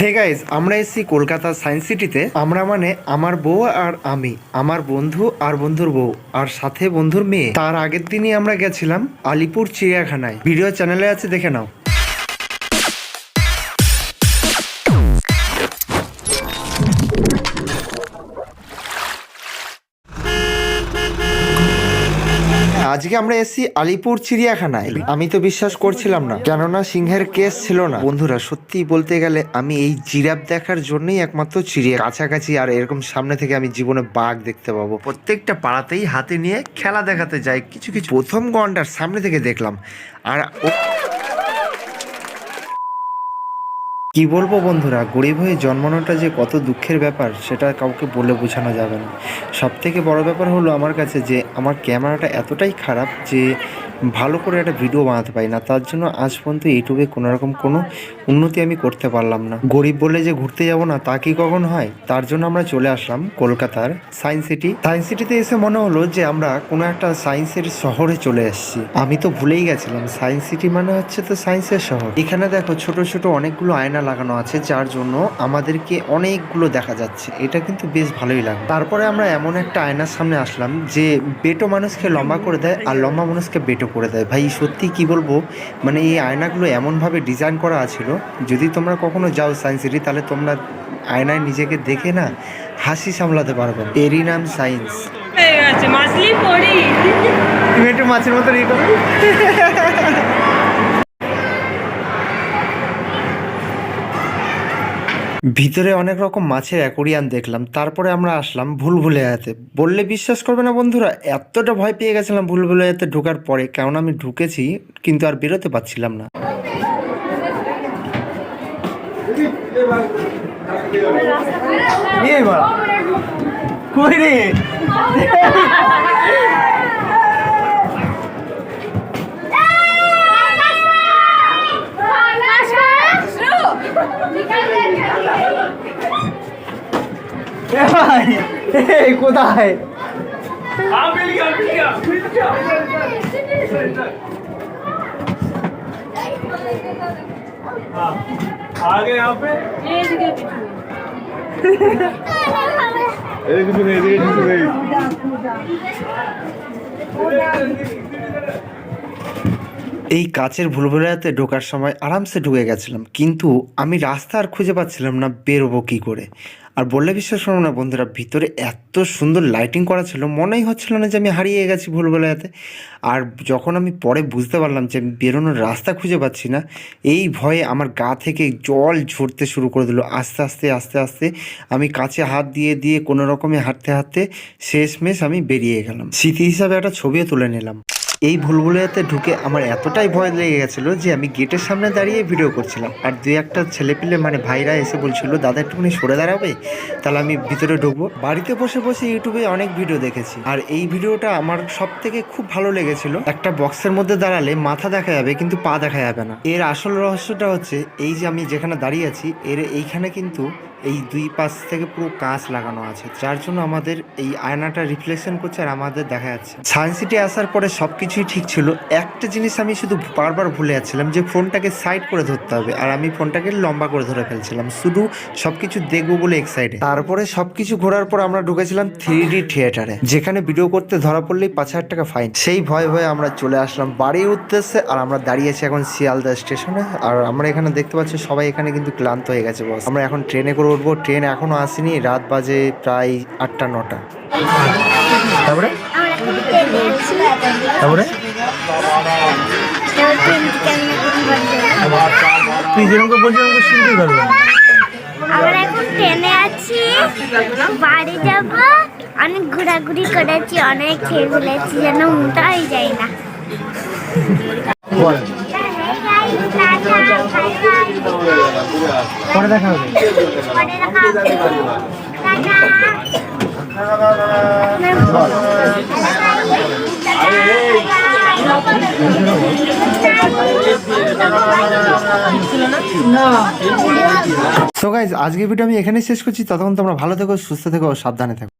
Hey guys, আমরা এসেছি Kolkata science সিটিতে। আমরা মানে আমার বউ আর আমি, আমার বন্ধু আর বন্ধুর বউ আর সাথে বন্ধুর মেয়ে। তার আগের দিনই আমরা গেছিলাম আলিপুর চিড়িয়াখানায়। ভিডিও চ্যানেলে আছে, দেখে নাও। আজকে আমরা এসেছি আলিপুর চিড়িয়াখানায়। আমি তো বিশ্বাস করছিলাম না, কেননা সিংহের কেস ছিল না। বন্ধুরা, সত্যি বলতে গেলে আমি এই জিরাফ দেখার জন্যই একমাত্র চিড়িয়া কাছাকাছি আর এরকম সামনে থেকে আমি জীবনে বাঘ দেখতে পাবো। প্রত্যেকটা পাড়াতেই হাতে নিয়ে খেলা দেখাতে যাই কিছু কিছু। প্রথম গন্ডার সামনে থেকে দেখলাম। আর কি বলবো বন্ধুরা, গরিব হয়ে জন্মানোটা যে কত দুঃখের ব্যাপার সেটা কাউকে বলে বোঝানো যাবে না। সব থেকে বড় ব্যাপার হলো আমার কাছে যে আমার ক্যামেরাটা এতটাই খারাপ যে ভালো করে একটা ভিডিও বানাতে পারি না। তার জন্য আজ পর্যন্ত ইউটিউবে কোনোরকম কোনো উন্নতি আমি করতে পারলাম না। গরিব বলে যে ঘুরতে যাব না তা কি কখন হয়? তার জন্য আমরা চলে আসলাম কলকাতার সায়েন্স সিটি। সায়েন্স সিটিতে এসে মনে হলো যে আমরা কোনো একটা সায়েন্সের শহরে চলে এসেছি। আমি তো ভুলেই গেছিলাম সায়েন্স সিটি মানে হচ্ছে তো সায়েন্সের শহর। এখানে দেখো ছোট ছোট অনেকগুলো আয়না লাগানো আছে, যার জন্য আমাদেরকে অনেকগুলো দেখা যাচ্ছে। এটা কিন্তু বেশ ভালোই লাগে। তারপরে আমরা এমন একটা আয়নার সামনে আসলাম যে বেটো মানুষকে লম্বা করে দেয় আর লম্বা মানুষকে বেটো করে দেয়। ভাই সত্যি কি বলবো, মানে এই আয়নাগুলো এমনভাবে ডিজাইন করা আছিল, যদি তোমরা কখনো যাও সায়েন্স সিটি তাহলে তোমরা আয়নায় নিজেকে দেখে না হাসি সামলাতে পারবে। এরই নাম সায়েন্স। তুমি একটু মাছের মতো ইয়ে করো। ভিতরে অনেক রকম মাছের অ্যাকোরিয়াম দেখলাম। তারপরে আমরা আসলাম ভুলভুলাইয়াতে। বললে বিশ্বাস করবে না বন্ধুরা, এতটা ভয় পেয়ে গেছিলাম ভুলভুলাইয়াতে ঢোকার পরে, কেননা আমি ঢুকেছি কিন্তু আর বেরোতে পারছিলাম না। কই রে? কোথায়? आगे यहाँ पे এই কাচের ভুলভুলাইয়াতে ঢোকার সময় আরামসে ঢুকে গেছিলাম, কিন্তু আমি রাস্তা আর খুঁজে পাচ্ছিলাম না বেরোবো কী করে। আর বললে বিশ্বাস করো না বন্ধুরা, ভিতরে এত সুন্দর লাইটিং করা ছিল, মনেই হচ্ছিল না যে আমি হারিয়ে গেছি ভুলভুলাইয়াতে। আর যখন আমি পরে বুঝতে পারলাম যে আমি বেরোনোর রাস্তা খুঁজে পাচ্ছি না, এই ভয়ে আমার গা থেকে জল ঝরতে শুরু করে দিল। আস্তে আস্তে আস্তে আস্তে আমি কাছে হাত দিয়ে দিয়ে কোনো রকমে হাঁটতে হাঁটতে শেষমেশ আমি বেরিয়ে গেলাম। স্মৃতি হিসাবে একটা ছবিও তুলে নিলাম। এই ভুলভুলাইয়াতে ঢুকে আমার এতটাই ভয় লেগে গেছিলো যে আমি গেটের সামনে দাঁড়িয়ে ভিডিও করছিলাম। আর দুই একটা ছেলেপিলে মানে ভাইরা এসে বলছিল, দাদা একটুখানি সরে দাঁড়াবে, তাহলে আমি ভিতরে ঢুকবো। বাড়িতে বসে বসে ইউটিউবে অনেক ভিডিও দেখেছি, আর এই ভিডিওটা আমার সব থেকে খুব ভালো লেগেছিল। একটা বক্সের মধ্যে দাঁড়ালে মাথা দেখা যাবে কিন্তু পা দেখা যাবে না। এর আসল রহস্যটা হচ্ছে এই যে আমি যেখানে দাঁড়িয়ে আছি এর এইখানে কিন্তু এই দুই পাশ থেকে পুরো কাঁচ লাগানো আছে, যার জন্য আমাদের এই আয়নাটা রিফ্লেকশন করছে আর আমাদের দেখা যাচ্ছে। সায়েন্স সিটি আসার পরে সব কিছুই ঠিক ছিল, একটা জিনিস আমি শুধু বারবার ভুলে যাচ্ছিলাম যে ফোনটাকে সাইড করে ধরতে হবে, আর আমি ফোনটাকে লম্বা করে ধরে ফেলছিলাম শুধু সবকিছু দেখবো বলে এক্সাইটেড। তারপরে সবকিছু ঘোরার পর আমরা ঢুকেছিলাম 3D থিয়েটারে, যেখানে ভিডিও করতে ধরা পড়লেই 5,000 টাকা ফাইন। সেই ভয়ে ভয়ে আমরা চলে আসলাম বাড়ির উদ্দেশ্যে। আর আমরা দাঁড়িয়েছি এখন শিয়ালদা স্টেশনে। আর আমরা এখানে দেখতে পাচ্ছি সবাই এখানে কিন্তু ক্লান্ত হয়ে গেছে বস। আমরা এখন ট্রেনে করে উঠবো। ট্রেন এখনো আসেনি, রাত বাজে প্রায় 8টা-9টা। তারপরে তারপরে তুই যেরকম বলছিস শুনতেই পারবো। আমরা এখন ট্রেনে আছি, বাড়ি যাব। অনেক ঘোরাঘুরি করেছি, অনেক খেয়ে ফেলেছি, যেন মোটাই যায় না। পরে দেখা হবে। সো গাইজ, আজকের ভিডিও আমি এখানেই শেষ করছি। ততক্ষণ তোমরা ভালো থেকো, সুস্থ থেকো, সাবধানে থেকো।